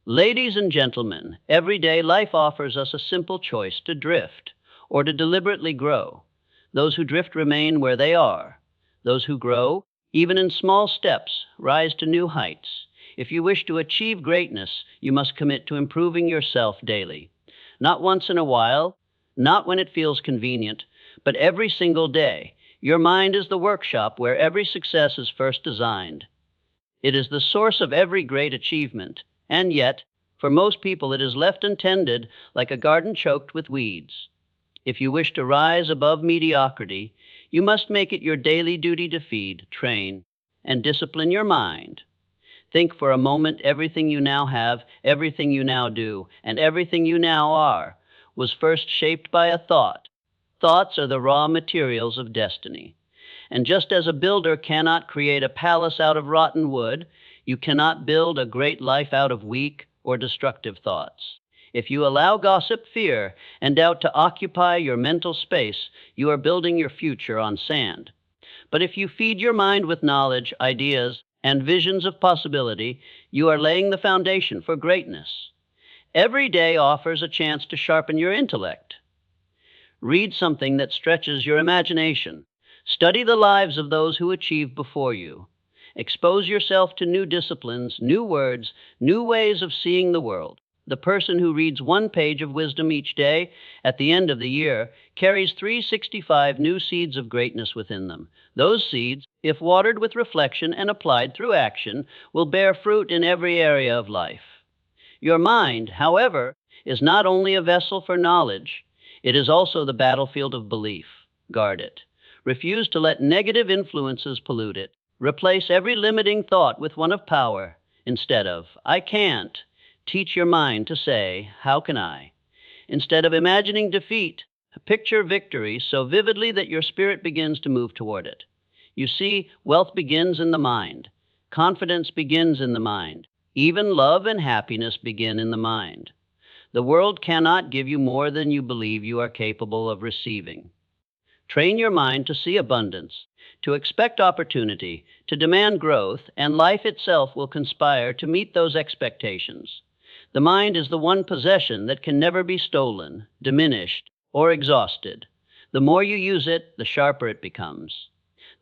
Ladies and gentlemen, everyday life offers us a simple choice to drift or to deliberately grow. Those who drift remain where they are. Those who grow, even in small steps, rise to new heights. If you wish to achieve greatness, you must commit to improving yourself daily. Not once in a while, not when it feels convenient, but every single day. Your mind is the workshop where every success is first designed. It is the source of every great achievement, and yet, for most people, it is left untended like a garden choked with weeds. If you wish to rise above mediocrity, you must make it your daily duty to feed, train, and discipline your mind. Think for a moment everything you now have, everything you now do, and everything you now are was first shaped by a thought. Thoughts are the raw materials of destiny. And just as a builder cannot create a palace out of rotten wood, you cannot build a great life out of weak or destructive thoughts. If you allow gossip, fear, and doubt to occupy your mental space, you are building your future on sand. But if you feed your mind with knowledge, ideas, and visions of possibility, you are laying the foundation for greatness. Every day offers a chance to sharpen your intellect. Read something that stretches your imagination. Study the lives of those who achieved before you. Expose yourself to new disciplines, new words, new ways of seeing the world. The person who reads one page of wisdom each day at the end of the year carries 365 new seeds of greatness within them. Those seeds, if watered with reflection and applied through action, will bear fruit in every area of life. Your mind, however, is not only a vessel for knowledge, it is also the battlefield of belief. Guard it. Refuse to let negative influences pollute it. Replace every limiting thought with one of power. Instead of, I can't, teach your mind to say, how can I? Instead of imagining defeat, picture victory so vividly that your spirit begins to move toward it. You see, wealth begins in the mind. Confidence begins in the mind. Even love and happiness begin in the mind. The world cannot give you more than you believe you are capable of receiving. Train your mind to see abundance, to expect opportunity, to demand growth, and life itself will conspire to meet those expectations. The mind is the one possession that can never be stolen, diminished, or exhausted. The more you use it, the sharper it becomes.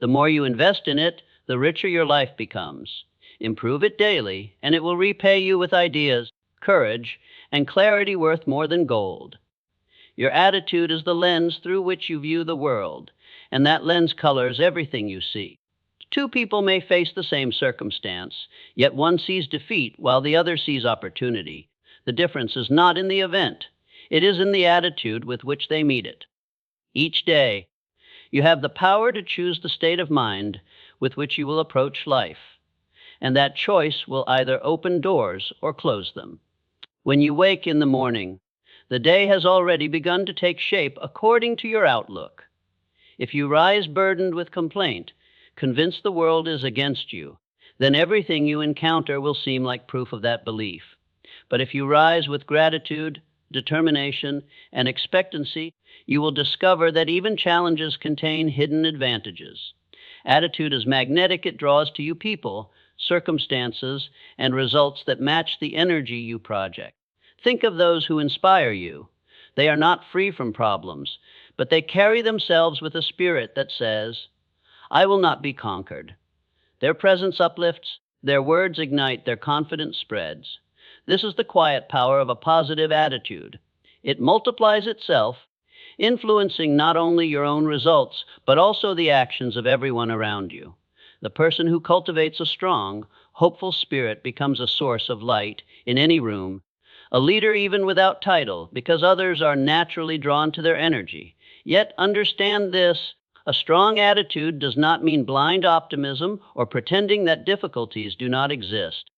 The more you invest in it, the richer your life becomes. Improve it daily, and it will repay you with ideas, courage, and clarity worth more than gold. Your attitude is the lens through which you view the world, and that lens colors everything you see. Two people may face the same circumstance, yet one sees defeat while the other sees opportunity. The difference is not in the event. It is in the attitude with which they meet it. Each day, you have the power to choose the state of mind with which you will approach life, and that choice will either open doors or close them. When you wake in the morning, the day has already begun to take shape according to your outlook. If you rise burdened with complaint, convinced the world is against you, then everything you encounter will seem like proof of that belief. But if you rise with gratitude, determination, and expectancy, you will discover that even challenges contain hidden advantages. Attitude is magnetic. It draws to you people, circumstances, and results that match the energy you project. Think of those who inspire you. They are not free from problems, but they carry themselves with a spirit that says, I will not be conquered. Their presence uplifts, their words ignite, their confidence spreads. This is the quiet power of a positive attitude. It multiplies itself, influencing not only your own results, but also the actions of everyone around you. The person who cultivates a strong, hopeful spirit becomes a source of light in any room, a leader even without title, because others are naturally drawn to their energy. Yet understand this, a strong attitude does not mean blind optimism or pretending that difficulties do not exist.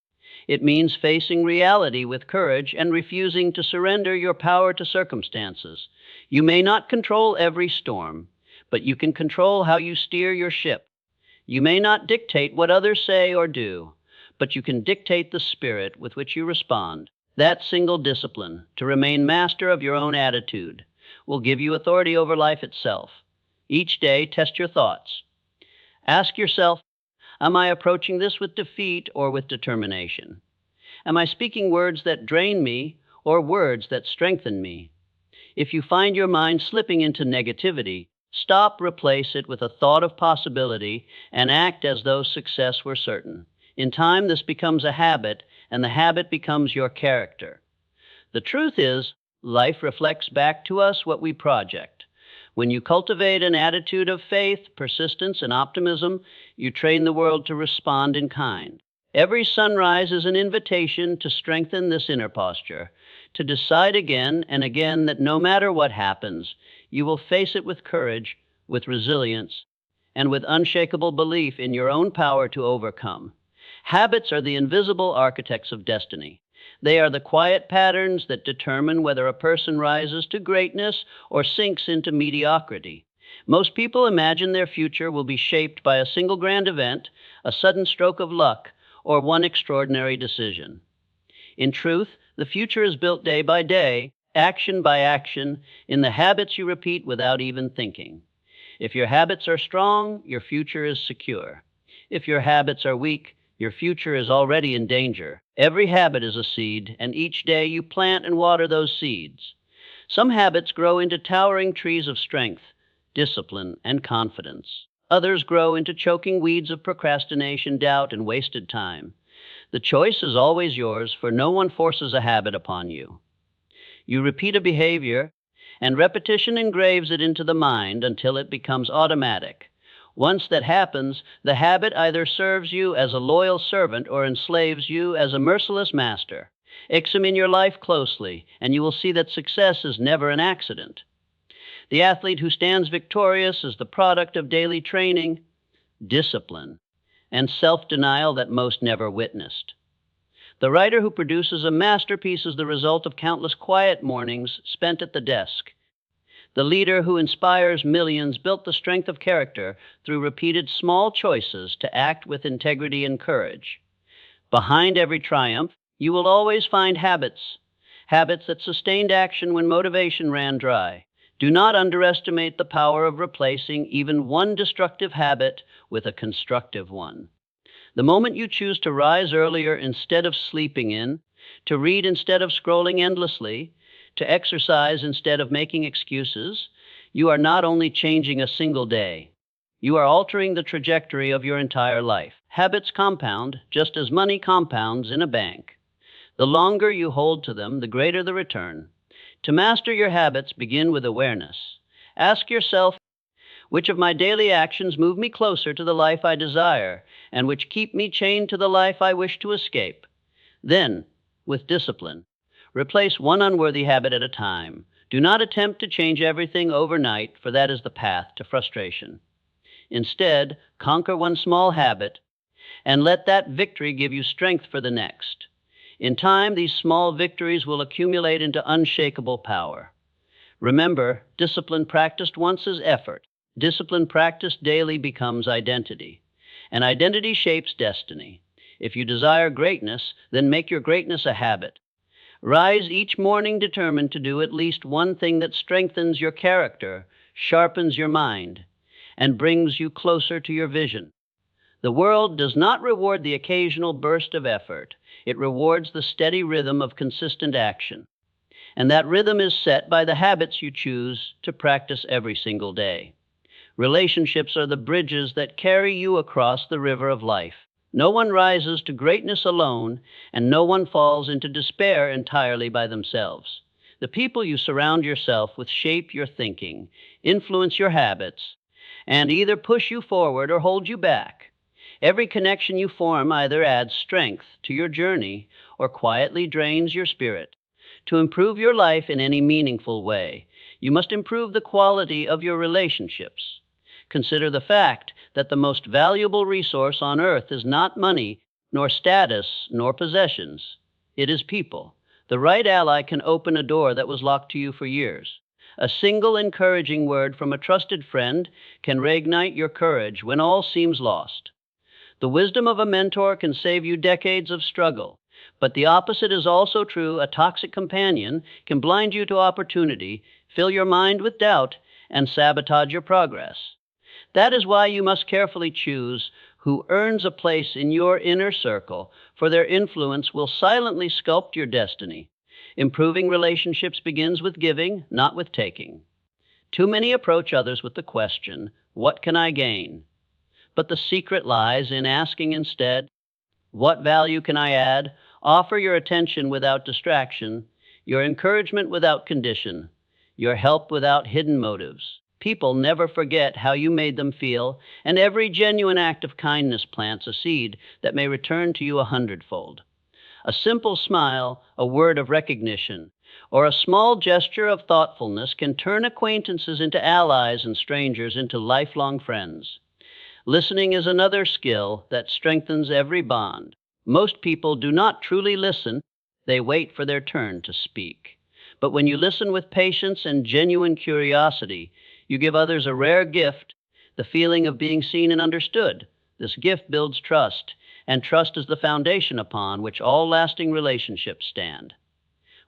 It means facing reality with courage and refusing to surrender your power to circumstances. You may not control every storm, but you can control how you steer your ship. You may not dictate what others say or do, but you can dictate the spirit with which you respond. That single discipline, to remain master of your own attitude, will give you authority over life itself. Each day, test your thoughts. Ask yourself, am I approaching this with defeat or with determination? Am I speaking words that drain me or words that strengthen me? If you find your mind slipping into negativity, stop, replace it with a thought of possibility, and act as though success were certain. In time, this becomes a habit, and the habit becomes your character. The truth is, life reflects back to us what we project. When you cultivate an attitude of faith, persistence, and optimism, you train the world to respond in kind. Every sunrise is an invitation to strengthen this inner posture, to decide again and again that no matter what happens, you will face it with courage, with resilience, and with unshakable belief in your own power to overcome. Habits are the invisible architects of destiny. They are the quiet patterns that determine whether a person rises to greatness or sinks into mediocrity. Most people imagine their future will be shaped by a single grand event, a sudden stroke of luck, or one extraordinary decision. In truth, the future is built day by day, action by action, in the habits you repeat without even thinking. If your habits are strong, your future is secure. If your habits are weak, your future is already in danger. Every habit is a seed, and each day you plant and water those seeds. Some habits grow into towering trees of strength, discipline, and confidence. Others grow into choking weeds of procrastination, doubt, and wasted time. The choice is always yours, for no one forces a habit upon you. You repeat a behavior, and repetition engraves it into the mind until it becomes automatic. Once that happens, the habit either serves you as a loyal servant or enslaves you as a merciless master. Examine your life closely, and you will see that success is never an accident. The athlete who stands victorious is the product of daily training, discipline, and self-denial that most never witnessed. The writer who produces a masterpiece is the result of countless quiet mornings spent at the desk. The leader who inspires millions built the strength of character through repeated small choices to act with integrity and courage. Behind every triumph, you will always find habits that sustained action when motivation ran dry. Do not underestimate the power of replacing even one destructive habit with a constructive one. The moment you choose to rise earlier instead of sleeping in, to read instead of scrolling endlessly, to exercise instead of making excuses, you are not only changing a single day, you are altering the trajectory of your entire life. Habits compound just as money compounds in a bank. The longer you hold to them, the greater the return. To master your habits, begin with awareness. Ask yourself, which of my daily actions move me closer to the life I desire, and which keep me chained to the life I wish to escape? Then, with discipline, replace one unworthy habit at a time. Do not attempt to change everything overnight, for that is the path to frustration. Instead, conquer one small habit, and let that victory give you strength for the next. In time, these small victories will accumulate into unshakable power. Remember, discipline practiced once is effort. Discipline practiced daily becomes identity. And identity shapes destiny. If you desire greatness, then make your greatness a habit. Rise each morning determined to do at least one thing that strengthens your character, sharpens your mind, and brings you closer to your vision. The world does not reward the occasional burst of effort. It rewards the steady rhythm of consistent action. And that rhythm is set by the habits you choose to practice every single day. Relationships are the bridges that carry you across the river of life. No one rises to greatness alone, and no one falls into despair entirely by themselves. The people you surround yourself with shape your thinking, influence your habits, and either push you forward or hold you back. Every connection you form either adds strength to your journey or quietly drains your spirit. To improve your life in any meaningful way, you must improve the quality of your relationships. Consider the fact that the most valuable resource on earth is not money, nor status, nor possessions. It is people. The right ally can open a door that was locked to you for years. A single encouraging word from a trusted friend can reignite your courage when all seems lost. The wisdom of a mentor can save you decades of struggle, but the opposite is also true. A toxic companion can blind you to opportunity, fill your mind with doubt, and sabotage your progress. That is why you must carefully choose who earns a place in your inner circle, for their influence will silently sculpt your destiny. Improving relationships begins with giving, not with taking. Too many approach others with the question, "What can I gain?" But the secret lies in asking instead, "What value can I add?" Offer your attention without distraction, your encouragement without condition, your help without hidden motives. People never forget how you made them feel, and every genuine act of kindness plants a seed that may return to you 100-fold. A simple smile, a word of recognition, or a small gesture of thoughtfulness can turn acquaintances into allies and strangers into lifelong friends. Listening is another skill that strengthens every bond. Most people do not truly listen, they wait for their turn to speak. But when you listen with patience and genuine curiosity, you give others a rare gift, the feeling of being seen and understood. This gift builds trust, and trust is the foundation upon which all lasting relationships stand.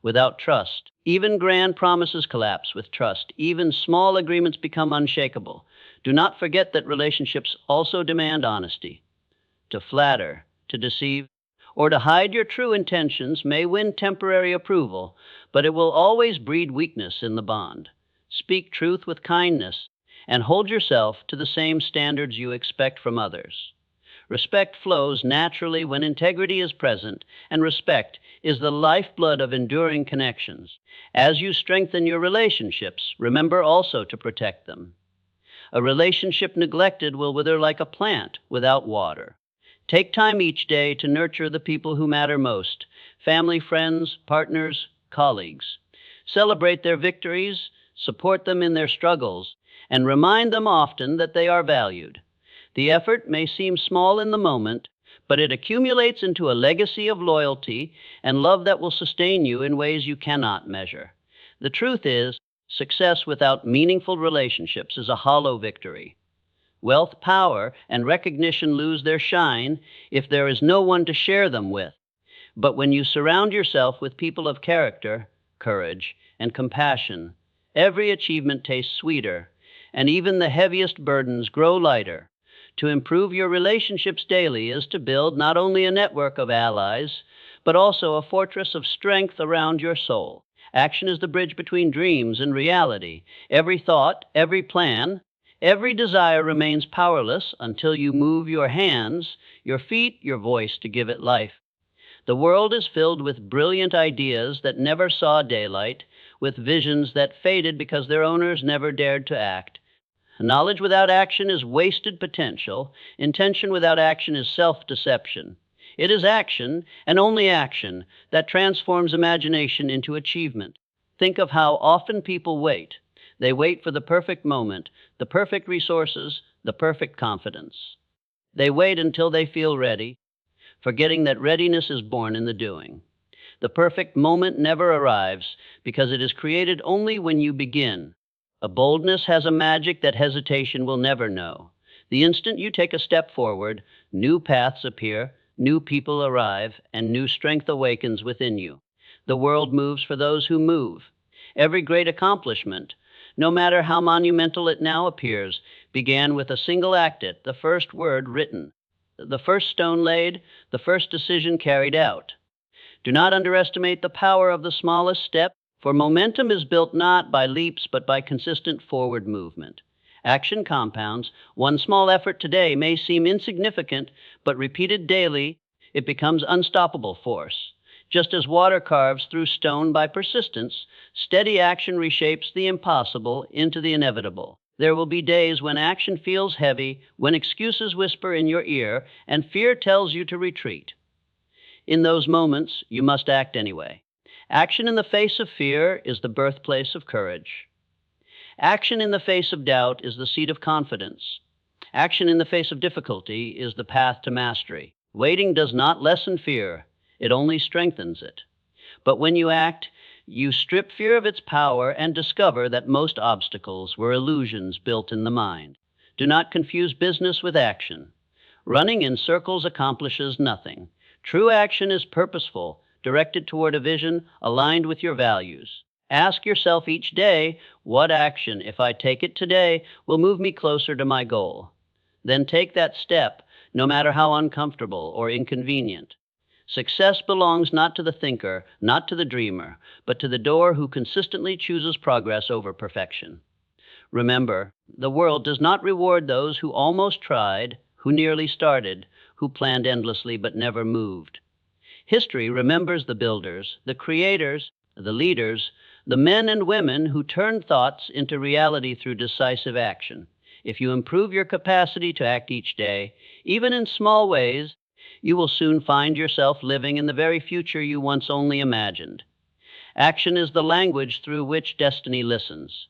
Without trust, even grand promises collapse. With trust, even small agreements become unshakable. Do not forget that relationships also demand honesty. To flatter, to deceive, or to hide your true intentions may win temporary approval, but it will always breed weakness in the bond. Speak truth with kindness, and hold yourself to the same standards you expect from others. Respect flows naturally when integrity is present, and respect is the lifeblood of enduring connections. As you strengthen your relationships, remember also to protect them. A relationship neglected will wither like a plant without water. Take time each day to nurture the people who matter most: family, friends, partners, colleagues. Celebrate their victories, support them in their struggles, and remind them often that they are valued. The effort may seem small in the moment, but it accumulates into a legacy of loyalty and love that will sustain you in ways you cannot measure. The truth is, success without meaningful relationships is a hollow victory. Wealth, power, and recognition lose their shine if there is no one to share them with. But when you surround yourself with people of character, courage, and compassion, every achievement tastes sweeter, and even the heaviest burdens grow lighter. To improve your relationships daily is to build not only a network of allies, but also a fortress of strength around your soul. Action is the bridge between dreams and reality. Every thought, every plan, every desire remains powerless until you move your hands, your feet, your voice to give it life. The world is filled with brilliant ideas that never saw daylight, with visions that faded because their owners never dared to act. Knowledge without action is wasted potential. Intention without action is self-deception. It is action, and only action, that transforms imagination into achievement. Think of how often people wait. They wait for the perfect moment, the perfect resources, the perfect confidence. They wait until they feel ready, forgetting that readiness is born in the doing. The perfect moment never arrives because it is created only when you begin. A boldness has a magic that hesitation will never know. The instant you take a step forward, new paths appear, new people arrive, and new strength awakens within you. The world moves for those who move. Every great accomplishment, no matter how monumental it now appears, began with a single act, the first word written, the first stone laid, the first decision carried out. Do not underestimate the power of the smallest step, for momentum is built not by leaps but by consistent forward movement. Action compounds. One small effort today may seem insignificant, but repeated daily, it becomes unstoppable force. Just as water carves through stone by persistence, steady action reshapes the impossible into the inevitable. There will be days when action feels heavy, when excuses whisper in your ear, and fear tells you to retreat. In those moments, you must act anyway. Action in the face of fear is the birthplace of courage. Action in the face of doubt is the seat of confidence. Action in the face of difficulty is the path to mastery. Waiting does not lessen fear, it only strengthens it. But when you act, you strip fear of its power and discover that most obstacles were illusions built in the mind. Do not confuse business with action. Running in circles accomplishes nothing. True action is purposeful, directed toward a vision aligned with your values. Ask yourself each day, what action, if I take it today, will move me closer to my goal? Then take that step, no matter how uncomfortable or inconvenient. Success belongs not to the thinker, not to the dreamer, but to the doer who consistently chooses progress over perfection. Remember, the world does not reward those who almost tried, who nearly started, who planned endlessly but never moved. History remembers the builders, the creators, the leaders, the men and women who turned thoughts into reality through decisive action. If you improve your capacity to act each day, even in small ways, you will soon find yourself living in the very future you once only imagined. Action is the language through which destiny listens.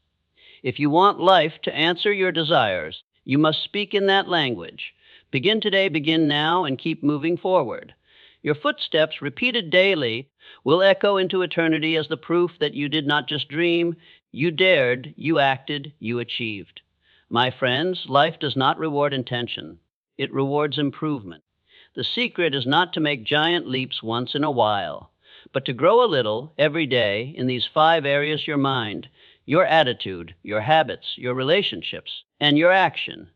If you want life to answer your desires, you must speak in that language. Begin today, begin now, and keep moving forward. Your footsteps, repeated daily, will echo into eternity as the proof that you did not just dream, you dared, you acted, you achieved. My friends, life does not reward intention. It rewards improvement. The secret is not to make giant leaps once in a while, but to grow a little every day in these 5 areas: your mind, your attitude, your habits, your relationships, and your action.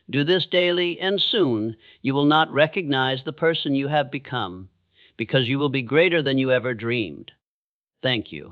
Do this daily, and soon you will not recognize the person you have become, because you will be greater than you ever dreamed. Thank you.